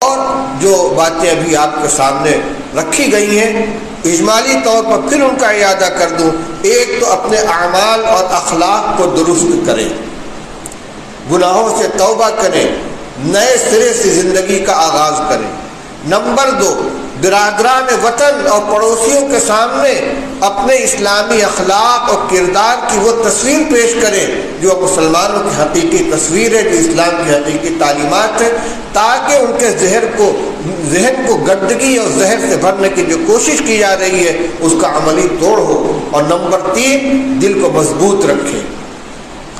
اور جو باتیں ابھی آپ کے سامنے رکھی گئی ہیں اجمالی طور پر پھر ان کا اعادہ کر دوں۔ ایک تو اپنے اعمال اور اخلاق کو درست کریں، گناہوں سے توبہ کریں، نئے سرے سے زندگی کا آغاز کریں۔ نمبر 2، برادران وطن اور پڑوسیوں کے سامنے اپنے اسلامی اخلاق اور کردار کی وہ تصویر پیش کریں جو مسلمانوں کی حقیقی تصویر ہے، جو اسلام کی حقیقی تعلیمات ہے، تاکہ ان کے ذہن کو گندگی اور زہر سے بھرنے کی جو کوشش کی جا رہی ہے اس کا عملی توڑ ہو۔ اور نمبر 3، دل کو مضبوط رکھیں،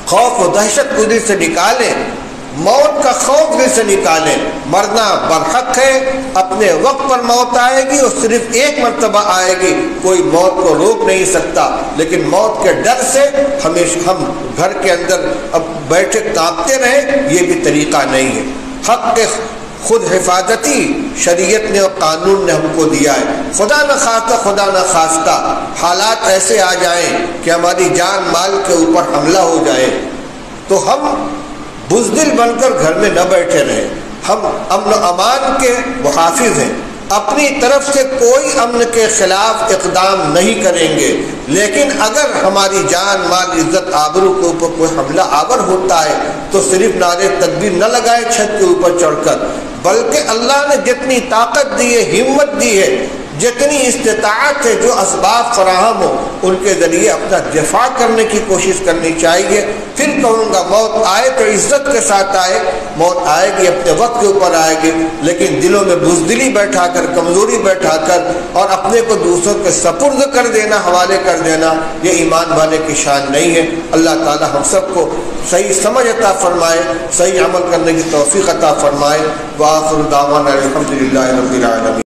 خوف و دہشت کو دل سے نکالیں، موت کا خوف دل سے نکالیں۔ مرنا برحق ہے، اپنے وقت پر موت آئے گی اور صرف ایک مرتبہ آئے گی، کوئی موت کو روک نہیں سکتا، لیکن موت کے ڈر سے ہمیشہ ہم گھر کے اندر اب بیٹھے کانپتے رہیں، یہ بھی طریقہ نہیں ہے۔ حق کے خود حفاظتی شریعت نے اور قانون نے ہم کو دیا ہے۔ خدا نہ خواستہ حالات ایسے آ جائیں کہ ہماری جان مال کے اوپر حملہ ہو جائے تو ہم بزدل بن کر گھر میں نہ بیٹھے رہیں، ہم امن و امان کے محافظ ہیں، اپنی طرف سے کوئی امن کے خلاف اقدام نہیں کریں گے، لیکن اگر ہماری جان مال عزت آبرو کے اوپر کوئی حملہ آور ہوتا ہے تو صرف نعرے تکبیر نہ لگائے چھت کے اوپر چڑھ کر، بلکہ اللہ نے جتنی طاقت دی ہے، ہمت دی ہے، جتنی استطاعت ہے، جو اسباب فراہم ہو ان کے ذریعے اپنا دفاع کرنے کی کوشش کرنی چاہیے۔ پھر کہوں گا موت آئے تو عزت کے ساتھ آئے، موت آئے گی اپنے وقت کے اوپر آئے گی، لیکن دلوں میں بزدلی بیٹھا کر، کمزوری بیٹھا کر اور اپنے کو دوسروں کے سپرد کر دینا، حوالے کر دینا، یہ ایمان والے کی شان نہیں ہے۔ اللہ تعالی ہم سب کو صحیح سمجھ عطا فرمائے، صحیح عمل کرنے کی توفیق عطا فرمائے۔ وآخر دعوانا الحمدللہ رب العالمین۔